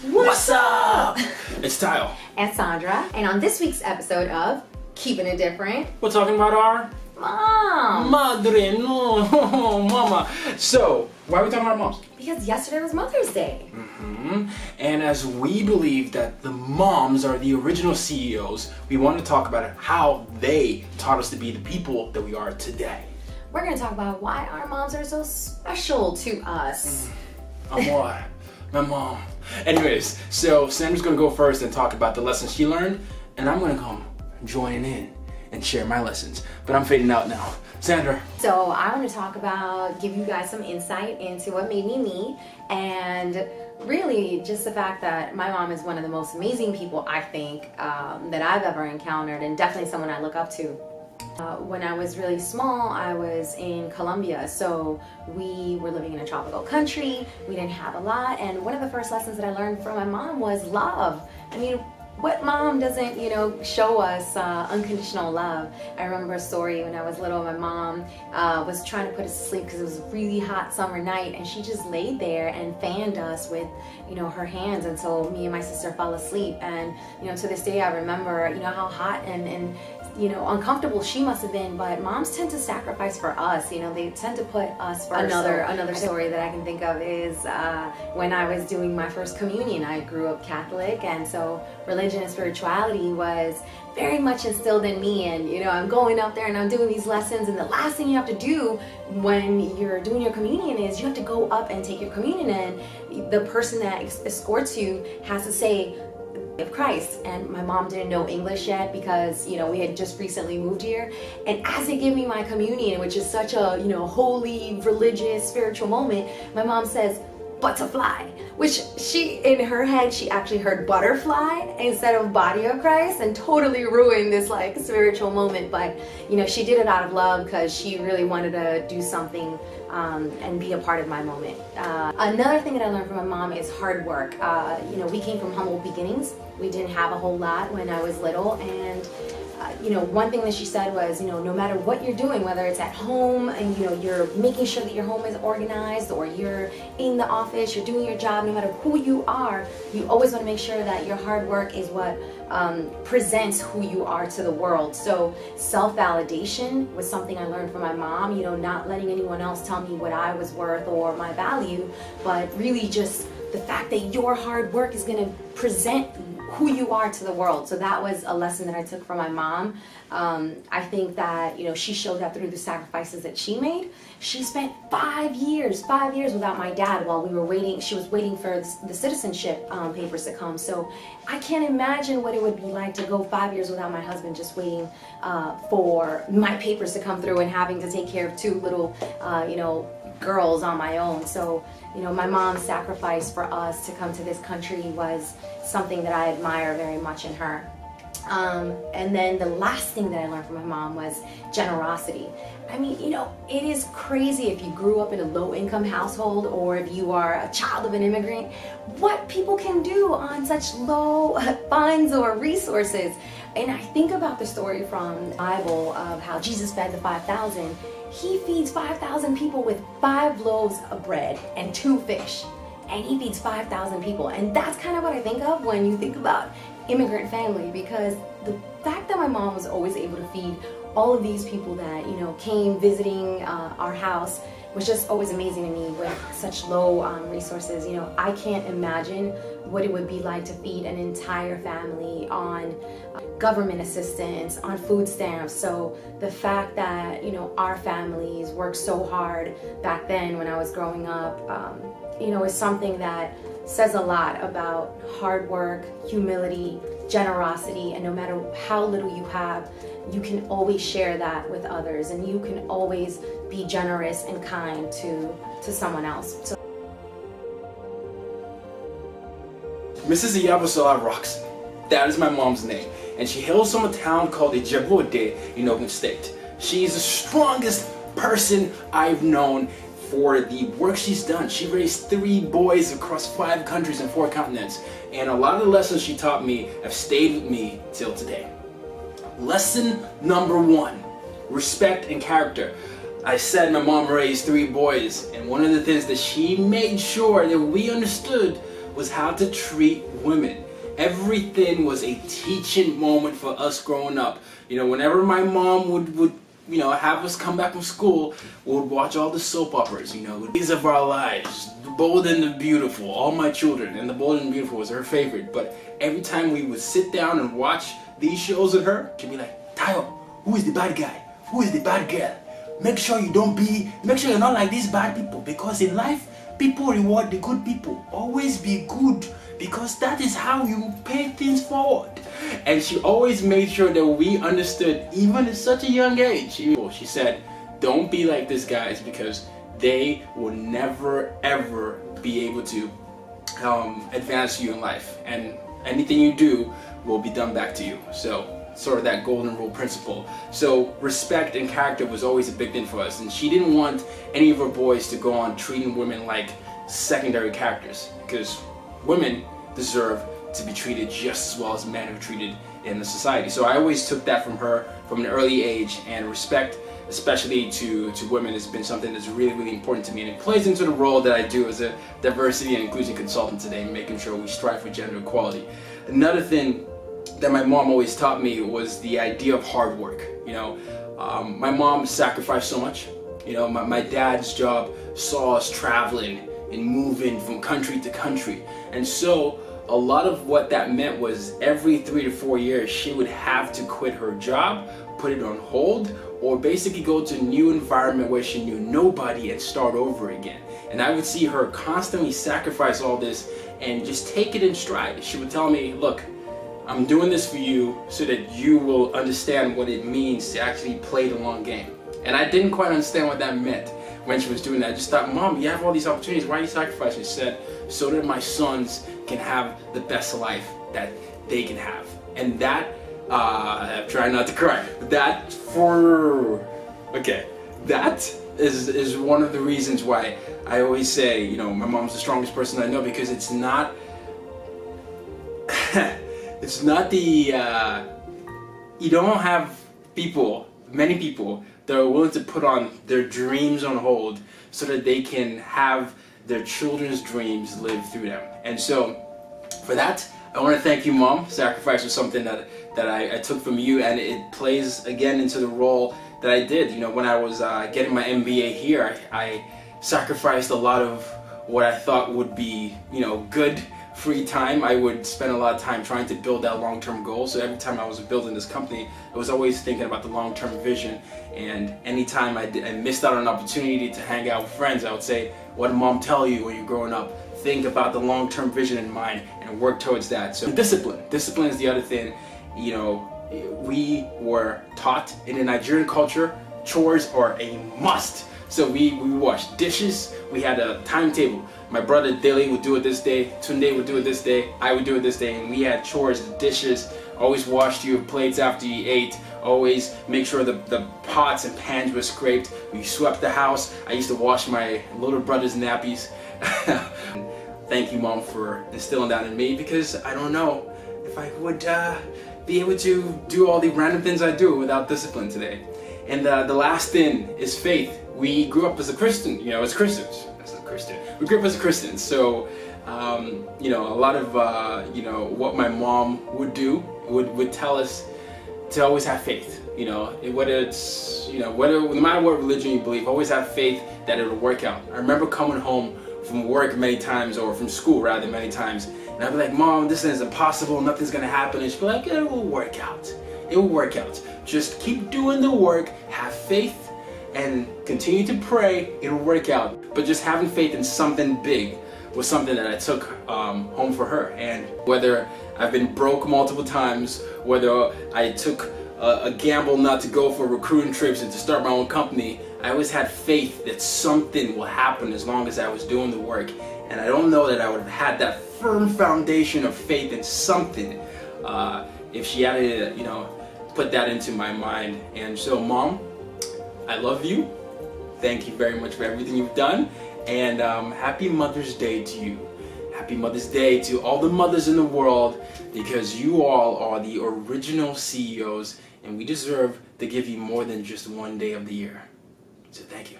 What's up? It's Tyle and Sandra, and on this week's episode of Keeping It Different, we're talking about our mom. Madre, no, mama. So, why are we talking about moms? Because yesterday was Mother's Day. And as we believe that the moms are the original CEOs, we want to talk about how they taught us to be the people that we are today. We're going to talk about why our moms are so special to us. Amor, my mom. Anyways, so Sandra's going to go first and talk about the lessons she learned, and I'm going to come join in and share my lessons. But I'm fading out now. Sandra. So I want to give you guys some insight into what made me me, and really just the fact that my mom is one of the most amazing people I think that I've ever encountered, and definitely someone I look up to. When I was really small, I was in Colombia, so we were living in a tropical country. We didn't have a lot, and one of the first lessons that I learned from my mom was love. I mean, what mom doesn't, show us unconditional love? I remember a story when I was little. My mom was trying to put us to sleep because it was a really hot summer night, and she just laid there and fanned us with, her hands, and so me and my sister fell asleep. And to this day, I remember, how hot and uncomfortable she must have been. But moms tend to sacrifice for us. They tend to put us first. Another story that I can think of is when I was doing my first communion. I grew up Catholic, and so religion and spirituality was very much instilled in me. And I'm going up there and I'm doing these lessons, and the last thing you have to do when you're doing your communion is you have to go up and take your communion, and the person that escorts you has to say of Christ. And my mom didn't know English yet because we had just recently moved here, and as they give me my communion, which is such a holy, religious, spiritual moment, my mom says butterfly, which she, in her head, she actually heard butterfly instead of body of Christ, and totally ruined this spiritual moment. But she did it out of love because she really wanted to do something and be a part of my moment. Another thing that I learned from my mom is hard work. We came from humble beginnings. We didn't have a whole lot when I was little, and one thing that she said was, no matter what you're doing, whether it's at home and you're making sure that your home is organized, or you're in the office, you're doing your job, no matter who you are, you always want to make sure that your hard work is what presents who you are to the world. So self-validation was something I learned from my mom, not letting anyone else tell me what I was worth or my value, but really just the fact that your hard work is going to present who you are to the world. So that was a lesson that I took from my mom. I think that she showed that through the sacrifices that she made. She spent 5 years without my dad while we were waiting. She was waiting for the citizenship papers to come. So I can't imagine what it would be like to go 5 years without my husband, just waiting for my papers to come through and having to take care of 2 little girls on my own. So my mom's sacrifice for us to come to this country was something that I admire very much in her. And then the last thing that I learned from my mom was generosity. I mean, it is crazy if you grew up in a low-income household, or if you are a child of an immigrant, what people can do on such low funds or resources. And I think about the story from the Bible of how Jesus fed the 5,000. He feeds 5,000 people with 5 loaves of bread and 2 fish. And he feeds 5,000 people. And that's kind of what I think of when you think about immigrant family, because the fact that my mom was always able to feed all of these people that came visiting our house was just always amazing to me. With such low resources, I can't imagine what it would be like to feed an entire family on government assistance, on food stamps. So the fact that our families worked so hard back then when I was growing up, is something that says a lot about hard work, humility, generosity, and no matter how little you have, you can always share that with others, and you can always be generous and kind to someone else. So Mrs. Iyabusola Rockson. That is my mom's name, and she hails from a town called Ijebode in Ogun State. She's the strongest person I've known for the work she's done. She raised 3 boys across 5 countries and 4 continents, and a lot of the lessons she taught me have stayed with me till today. Lesson number 1, respect and character. I said my mom raised 3 boys, and one of the things that she made sure that we understood was how to treat women. Everything was a teaching moment for us growing up. You know, whenever my mom would you know, have us come back from school, we would watch all the soap operas, you know, Days of Our Lives, The Bold and the Beautiful, All My Children, and The Bold and the Beautiful was her favorite. But every time we would sit down and watch these shows with her, she'd be like, Tayo, who is the bad guy? Who is the bad girl? Make sure you're not like these bad people, because in life, people reward the good people. Always be good, because that is how you pay things forward. And she always made sure that we understood, even at such a young age. She said, don't be like these guys, because they will never ever be able to advance you in life, and anything you do will be done back to you. So sort of that golden rule principle. So respect and character was always a big thing for us, and she didn't want any of her boys to go on treating women like secondary characters, because women deserve to be treated just as well as men are treated in the society. So I always took that from her from an early age, and respect, especially to women, has been something that's really, really important to me, and it plays into the role that I do as a diversity and inclusion consultant today, making sure we strive for gender equality. Another thing that my mom always taught me was the idea of hard work. You know, my mom sacrificed so much. You know, my dad's job saw us traveling and moving from country to country, and so a lot of what that meant was every 3 to 4 years she would have to quit her job, put it on hold, or basically go to a new environment where she knew nobody and start over again. And I would see her constantly sacrifice all this and just take it in stride. She would tell me, look, I'm doing this for you so that you will understand what it means to actually play the long game. And I didn't quite understand what that meant when she was doing that. I just thought, Mom, you have all these opportunities, why are you sacrificing? She said, so that my sons can have the best life that they can have. And that, I'm trying not to cry, but that is one of the reasons why I always say, you know, my mom's the strongest person I know, because it's not, it's not the, you don't have many people that are willing to put on their dreams on hold so that they can have their children's dreams live through them. And so for that, I want to thank you, Mom. Sacrifice was something that I took from you, and it plays again into the role that I did. You know, when I was getting my MBA here, I sacrificed a lot of what I thought would be, you know, good free time. I would spend a lot of time trying to build that long-term goal. So every time I was building this company, I was always thinking about the long-term vision. And anytime I missed out on an opportunity to hang out with friends, I would say, what did Mom tell you when you're growing up? Think about the long-term vision in mind and work towards that. So discipline is the other thing. You know, we were taught in the Nigerian culture, chores are a must. So we washed dishes, we had a timetable. My brother Dilly would do it this day, Tunde would do it this day, I would do it this day, and we had chores, the dishes, always washed your plates after you ate, always make sure the pots and pans were scraped, we swept the house. I used to wash my little brother's nappies. Thank you, Mom, for instilling that in me, because I don't know if I would be able to do all the random things I do without discipline today. And the last thing is faith. We grew up as a Christian, you know, as Christians. We grew up as Christians, so you know, a lot of you know, what my mom would do would tell us to always have faith. You know, whether it's, you know, no matter what religion you believe, always have faith that it'll work out. I remember coming home from work many times, or from school rather, many times, and I'd be like, Mom, this is impossible, nothing's gonna happen. And she'd be like, it will work out. It will work out. Just keep doing the work, have faith, and continue to pray, it'll work out. But just having faith in something big was something that I took home for her. And whether I've been broke multiple times, whether I took a gamble not to go for recruiting trips and to start my own company, I always had faith that something will happen as long as I was doing the work. And I don't know that I would have had that firm foundation of faith in something if she had, you know, put that into my mind. And so, Mom, I love you. Thank you very much for everything you've done, and happy Mother's Day to you. Happy Mother's Day to all the mothers in the world, because you all are the original CEOs, and we deserve to give you more than just one day of the year. So thank you.